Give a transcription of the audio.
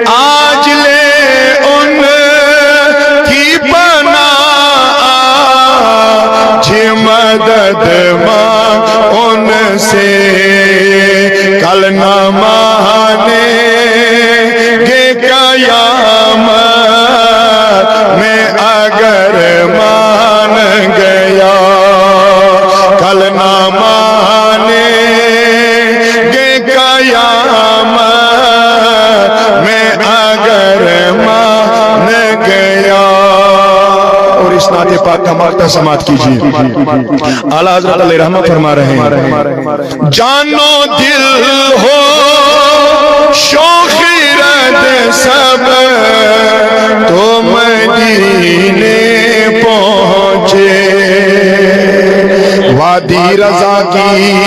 آج لے ان کی پناہ آج مدد مانگ ان سے کل نہ مانے گے قیامت میں اگر مان گیا کل نہ مانے گے قیامت میں اگر مان گیا۔ اور اس نعت پاک کا مقطع سماعت کیجیے۔ اعلیٰ حضرت علیہ رحمت فرما رہے ہیں جانو دل ہو شوق رد سب تو مدینے پہنچے وادی رضا کی